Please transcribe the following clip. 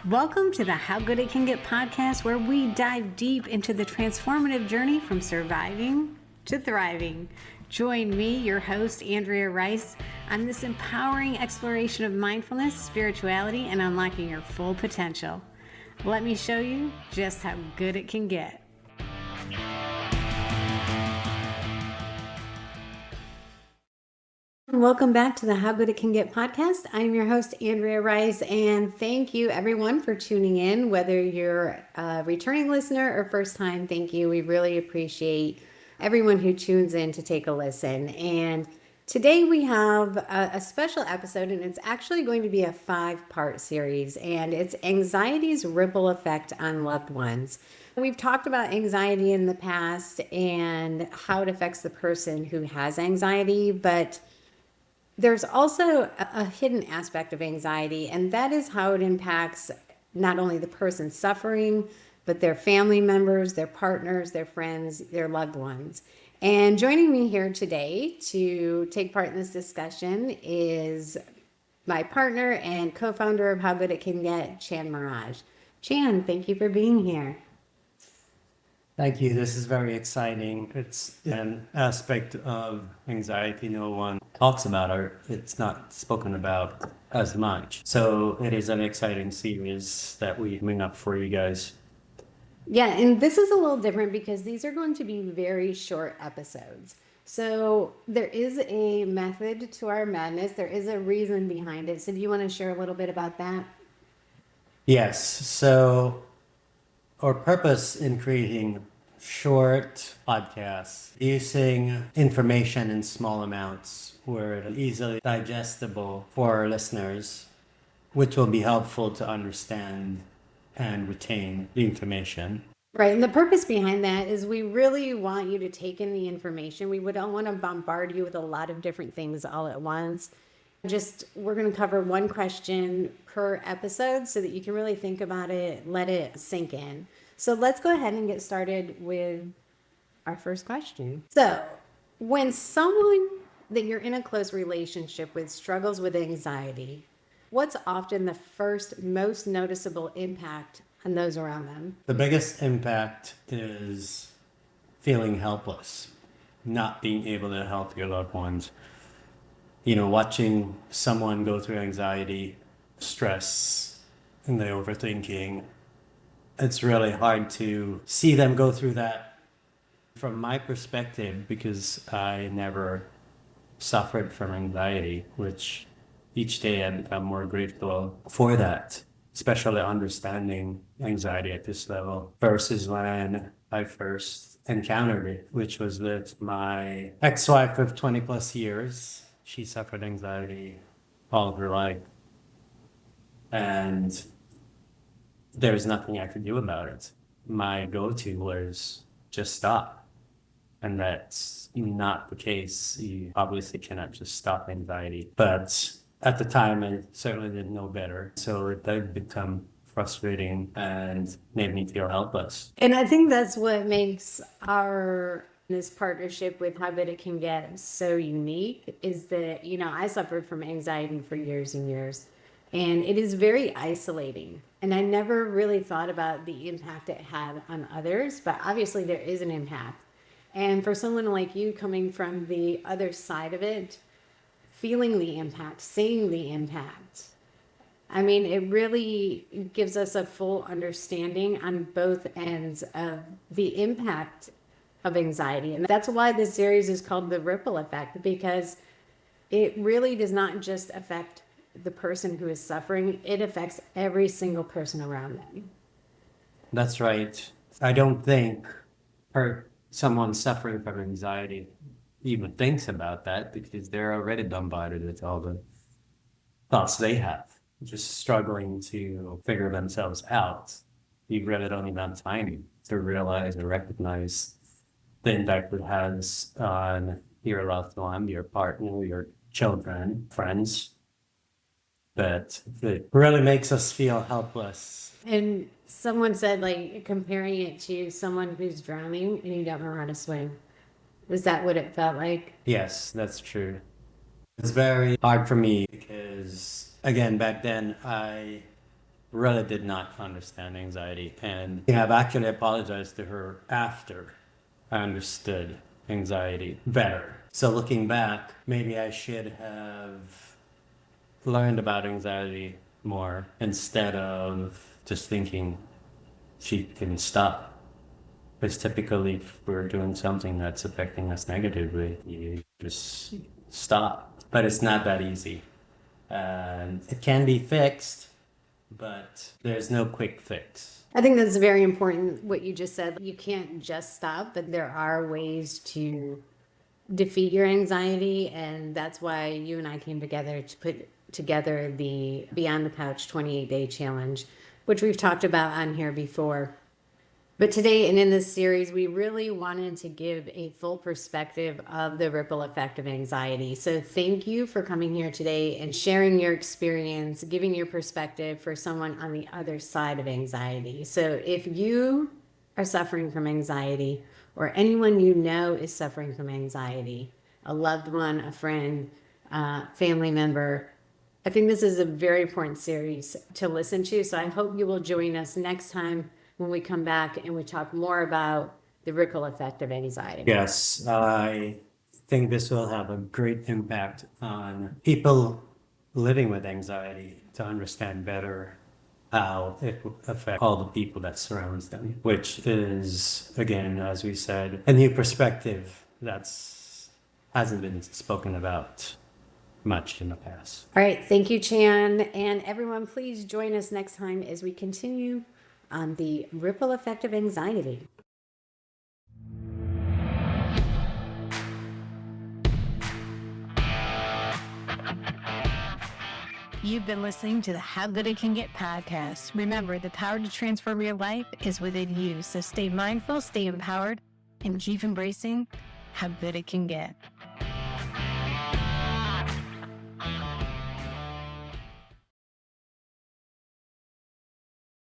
Welcome to the How Good It Can Get podcast, where we dive deep into the transformative journey from surviving to thriving. Join me, your host, Andrea Rice, on this empowering exploration of mindfulness, spirituality, and unlocking your full potential. Let me show you just how good it can get. Welcome back to the How Good It Can Get podcast. I'm your host, Andrea Rice, and thank you everyone for tuning in. Whether you're a returning listener or first time, thank you. We really appreciate everyone who tunes in to take a listen. And today we have a special episode, and it's actually going to be a 5-part series, and it's anxiety's ripple effect on loved ones. We've talked about anxiety in the past and how it affects the person who has anxiety, but there's also a hidden aspect of anxiety, and that is how it impacts not only the person suffering, but their family members, their partners, their friends, their loved ones. And joining me here today to take part in this discussion is my partner and co-founder of How Good It Can Get, Chan Mirage. Chan, thank you for being here. Thank you. This is very exciting. It's an aspect of anxiety no one talks about, or it's not spoken about as much. So it is an exciting series that we bring up for you guys. Yeah, and this is a little different because these are going to be very short episodes. So there is a method to our madness. There is a reason behind it. So do you want to share a little bit about that? Yes. So our purpose in creating short podcasts, using information in small amounts where it's easily digestible for our listeners, which will be helpful to understand and retain the information. Right. And the purpose behind that is we really want you to take in the information. We don't want to bombard you with a lot of different things all at once. We're going to cover one question per episode so that you can really think about it, let it sink in. So let's go ahead and get started with our first question. So when someone that you're in a close relationship with struggles with anxiety, what's often the first most noticeable impact on those around them? The biggest impact is feeling helpless, not being able to help your loved ones. Watching someone go through anxiety, stress, and the overthinking, it's really hard to see them go through that from my perspective because I never suffered from anxiety, which each day I become more grateful for that, especially understanding anxiety at this level versus when I first encountered it, which was with my ex-wife of 20 plus years. She suffered anxiety all of her life, and there's nothing I could do about it. My go-to was just stop. And that's not the case. You obviously cannot just stop anxiety. But at the time, I certainly didn't know better. So it did become frustrating and made me feel helpless. And I think that's what makes this partnership with How Good It Can Get so unique is that, I suffered from anxiety for years and years. And it is very isolating. And I never really thought about the impact it had on others, but obviously there is an impact. And for someone like you coming from the other side of it, feeling the impact, seeing the impact, it really gives us a full understanding on both ends of the impact of anxiety. And that's why this series is called The Ripple Effect, because it really does not just affect the person who is suffering, it affects every single person around them. That's right. I don't think someone suffering from anxiety even thinks about that because they're already bombarded with all the thoughts they have, just struggling to figure themselves out. You really don't even have time to realize or recognize the impact it has on your loved one, your partner, your children, friends. But it really makes us feel helpless. And someone said, comparing it to someone who's drowning and you don't know how to swim. Is that what it felt like? Yes, that's true. It's very hard for me because, again, back then I really did not understand anxiety. And I've actually apologized to her after I understood anxiety better. So looking back, maybe I should have learned about anxiety more instead of just thinking she can stop. Because typically, if we're doing something that's affecting us negatively, you just stop. But it's not that easy. And it can be fixed, but there's no quick fix. I think that's very important what you just said. You can't just stop, but there are ways to defeat your anxiety. And that's why you and I came together to put together the Beyond the Couch 28-day challenge, which we've talked about on here before. But today and in this series, we really wanted to give a full perspective of the ripple effect of anxiety. So thank you for coming here today and sharing your experience, giving your perspective for someone on the other side of anxiety. So if you are suffering from anxiety, or anyone you know is suffering from anxiety, a loved one, a friend, family member, I think this is a very important series to listen to. So I hope you will join us next time when we come back and we talk more about the ripple effect of anxiety. Yes, I think this will have a great impact on people living with anxiety to understand better how it will affect all the people that surrounds them, which is, again, as we said, a new perspective that's hasn't been spoken about much in the past. All right. Thank you, Chan. And everyone, please join us next time as we continue on the ripple effect of anxiety. You've been listening to the How Good It Can Get podcast. Remember, the power to transform your life is within you. So stay mindful, stay empowered, and keep embracing how good it can get.